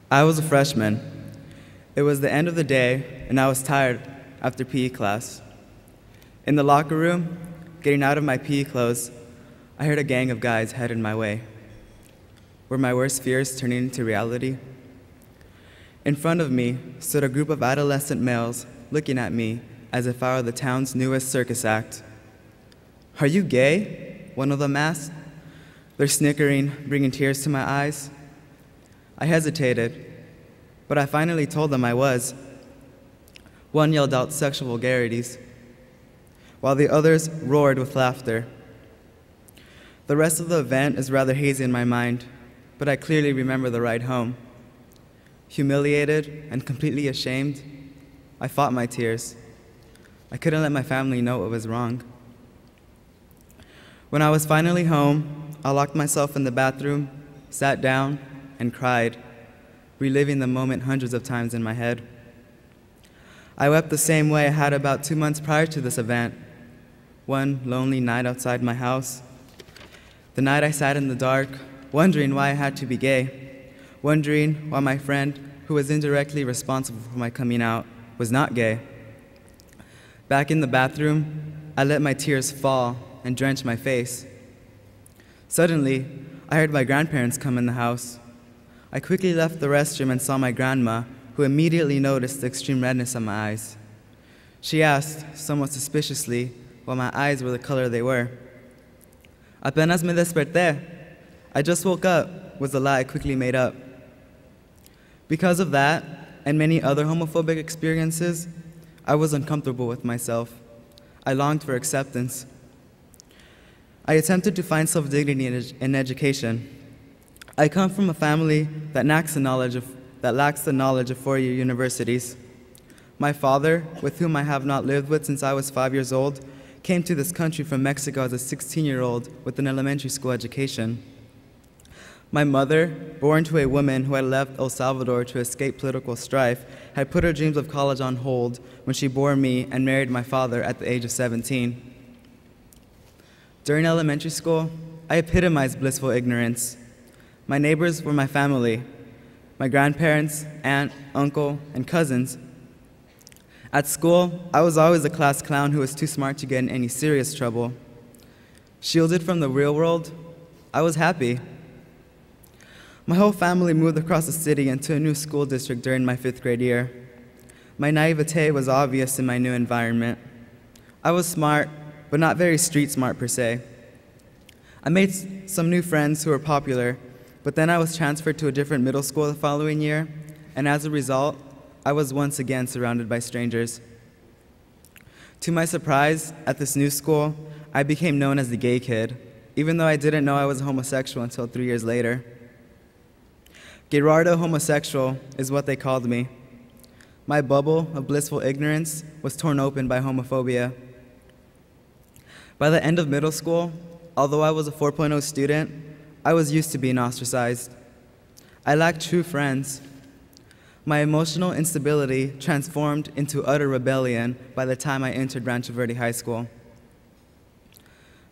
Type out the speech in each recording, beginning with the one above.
I was a freshman. It was the end of the day, and I was tired after PE class. In the locker room, getting out of my PE clothes, I heard a gang of guys headed my way. Were my worst fears turning into reality? In front of me stood a group of adolescent males looking at me as if I were the town's newest circus act. "Are you gay?" one of them asked, their snickering bringing tears to my eyes. I hesitated, but I finally told them I was. One yelled out sexual vulgarities, while the others roared with laughter. The rest of the event is rather hazy in my mind, but I clearly remember the ride home. Humiliated and completely ashamed, I fought my tears. I couldn't let my family know what was wrong. When I was finally home, I locked myself in the bathroom, sat down, and cried, reliving the moment hundreds of times in my head. I wept the same way I had about 2 months prior to this event, one lonely night outside my house. The night I sat in the dark, wondering why I had to be gay, wondering why my friend, who was indirectly responsible for my coming out, was not gay. Back in the bathroom, I let my tears fall and drench my face. Suddenly, I heard my grandparents come in the house. I quickly left the restroom and saw my grandma, who immediately noticed the extreme redness on my eyes. She asked, somewhat suspiciously, why my eyes were the color they were. "Apenas me desperté. I just woke up," was the lie I quickly made up. Because of that, and many other homophobic experiences, I was uncomfortable with myself. I longed for acceptance. I attempted to find self-dignity in education. I come from a family that lacks the knowledge of four-year universities. My father, with whom I have not lived with since I was 5 years old, came to this country from Mexico as a 16-year-old with an elementary school education. My mother, born to a woman who had left El Salvador to escape political strife, had put her dreams of college on hold when she bore me and married my father at the age of 17. During elementary school, I epitomized blissful ignorance. My neighbors were my family, my grandparents, aunt, uncle, and cousins. At school, I was always a class clown who was too smart to get in any serious trouble. Shielded from the real world, I was happy. My whole family moved across the city into a new school district during my 5th grade year. My naivete was obvious in my new environment. I was smart, but not very street smart per se. I made some new friends who were popular, but then I was transferred to a different middle school the following year, and as a result, I was once again surrounded by strangers. To my surprise, at this new school, I became known as the gay kid, even though I didn't know I was homosexual until 3 years later. Gerardo Homosexual is what they called me. My bubble of blissful ignorance was torn open by homophobia. By the end of middle school, although I was a 4.0 student, I was used to being ostracized. I lacked true friends. My emotional instability transformed into utter rebellion by the time I entered Rancho Verde High School.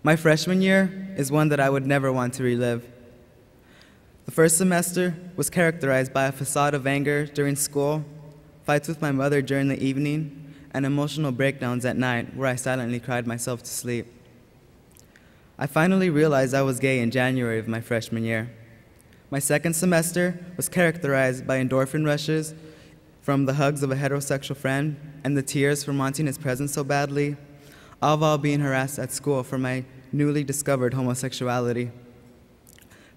My freshman year is one that I would never want to relive. The first semester was characterized by a facade of anger during school, fights with my mother during the evening, and emotional breakdowns at night where I silently cried myself to sleep. I finally realized I was gay in January of my freshman year. My second semester was characterized by endorphin rushes from the hugs of a heterosexual friend and the tears from wanting his presence so badly, all while being harassed at school for my newly discovered homosexuality.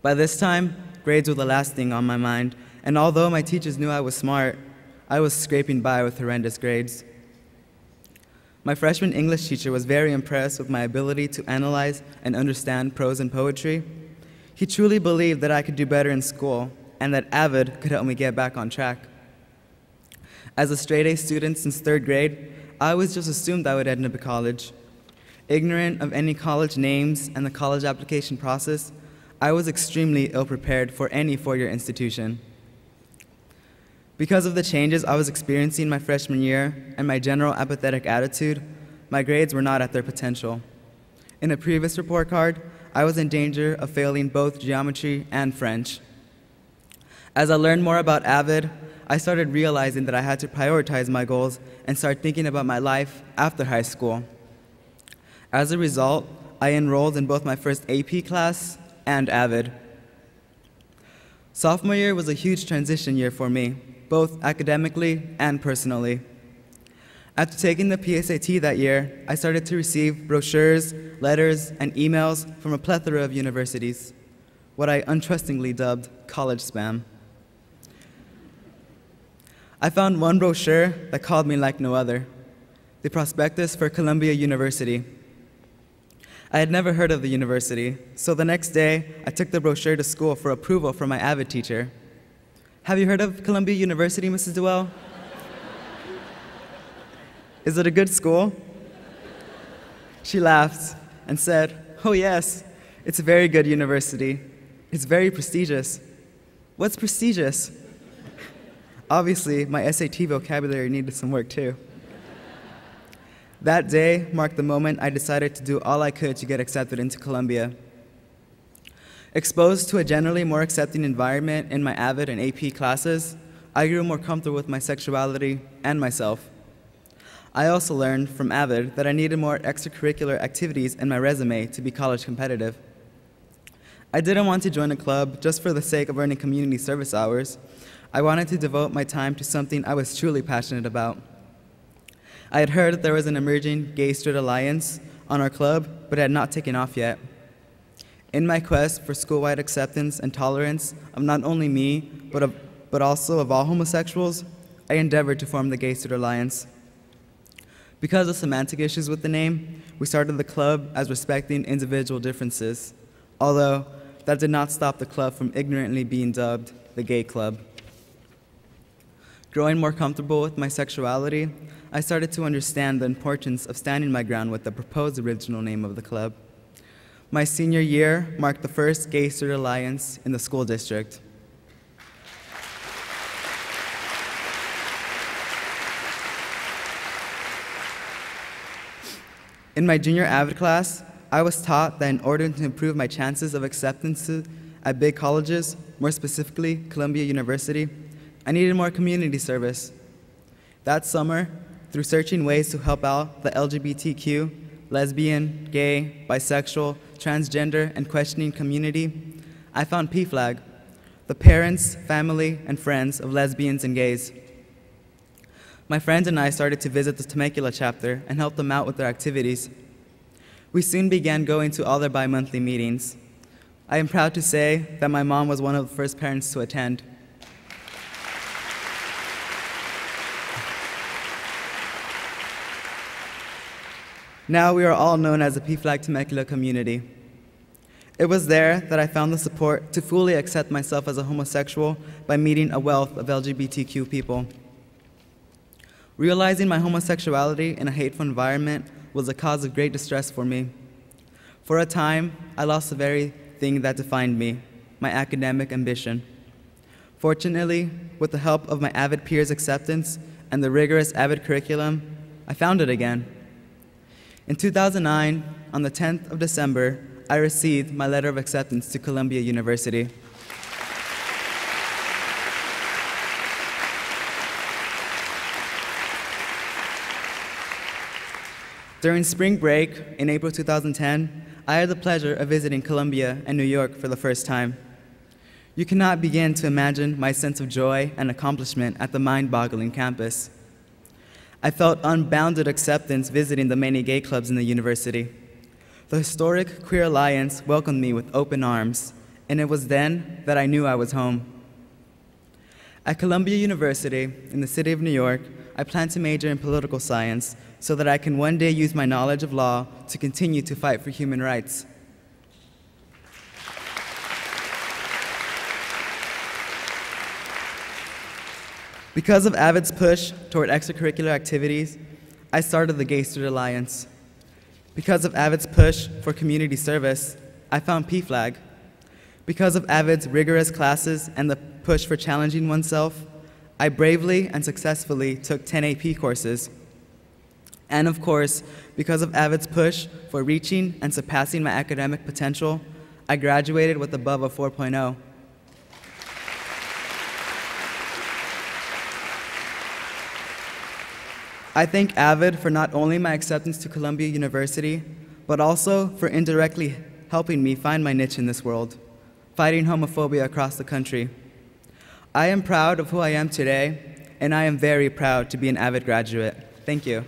By this time, grades were the last thing on my mind, and although my teachers knew I was smart, I was scraping by with horrendous grades. My freshman English teacher was very impressed with my ability to analyze and understand prose and poetry. He truly believed that I could do better in school and that AVID could help me get back on track. As a straight-A student since 3rd grade, I always just assumed I would end up at college. Ignorant of any college names and the college application process, I was extremely ill-prepared for any four-year institution. Because of the changes I was experiencing my freshman year and my general apathetic attitude, my grades were not at their potential. In a previous report card, I was in danger of failing both geometry and French. As I learned more about AVID, I started realizing that I had to prioritize my goals and start thinking about my life after high school. As a result, I enrolled in both my first AP class and AVID. Sophomore year was a huge transition year for me, both academically and personally. After taking the PSAT that year, I started to receive brochures, letters, and emails from a plethora of universities, what I untrustingly dubbed college spam. I found one brochure that called me like no other, the prospectus for Columbia University. I had never heard of the university, so the next day, I took the brochure to school for approval from my AVID teacher. Have you heard of Columbia University, Mrs. Dewell? Is it a good school? She laughed and said, "Oh yes, it's a very good university. It's very prestigious." What's prestigious? Obviously, my SAT vocabulary needed some work too. That day marked the moment I decided to do all I could to get accepted into Columbia. Exposed to a generally more accepting environment in my AVID and AP classes, I grew more comfortable with my sexuality and myself. I also learned from AVID that I needed more extracurricular activities in my resume to be college competitive. I didn't want to join a club just for the sake of earning community service hours. I wanted to devote my time to something I was truly passionate about. I had heard that there was an emerging gay straight alliance on our club, but it had not taken off yet. In my quest for school-wide acceptance and tolerance of not only me, but also of all homosexuals, I endeavored to form the Gay Straight Alliance. Because of semantic issues with the name, we started the club as respecting individual differences, although that did not stop the club from ignorantly being dubbed the Gay Club. Growing more comfortable with my sexuality, I started to understand the importance of standing my ground with the proposed original name of the club. My senior year marked the first Gay Straight Alliance in the school district. In my junior AVID class, I was taught that in order to improve my chances of acceptance at big colleges, more specifically Columbia University, I needed more community service. That summer, through searching ways to help out the LGBTQ, lesbian, gay, bisexual, transgender, and questioning community, I found PFLAG, the parents, family, and friends of lesbians and gays. My friends and I started to visit the Temecula chapter and help them out with their activities. We soon began going to all their bi-monthly meetings. I am proud to say that my mom was one of the first parents to attend. Now we are all known as the PFLAG Temecula community. It was there that I found the support to fully accept myself as a homosexual by meeting a wealth of LGBTQ people. Realizing my homosexuality in a hateful environment was a cause of great distress for me. For a time, I lost the very thing that defined me, my academic ambition. Fortunately, with the help of my AVID peers' acceptance and the rigorous AVID curriculum, I found it again. In 2009, on the 10th of December, I received my letter of acceptance to Columbia University. During spring break in April 2010, I had the pleasure of visiting Columbia and New York for the first time. You cannot begin to imagine my sense of joy and accomplishment at the mind-boggling campus. I felt unbounded acceptance visiting the many gay clubs in the university. The historic Queer Alliance welcomed me with open arms, and it was then that I knew I was home. At Columbia University, in the city of New York, I plan to major in political science so that I can one day use my knowledge of law to continue to fight for human rights. Because of AVID's push toward extracurricular activities, I started the Gay Straight Alliance. Because of AVID's push for community service, I found PFLAG. Because of AVID's rigorous classes and the push for challenging oneself, I bravely and successfully took 10 AP courses. And of course, because of AVID's push for reaching and surpassing my academic potential, I graduated with above a 4.0. I thank AVID for not only my acceptance to Columbia University, but also for indirectly helping me find my niche in this world, fighting homophobia across the country. I am proud of who I am today, and I am very proud to be an AVID graduate. Thank you.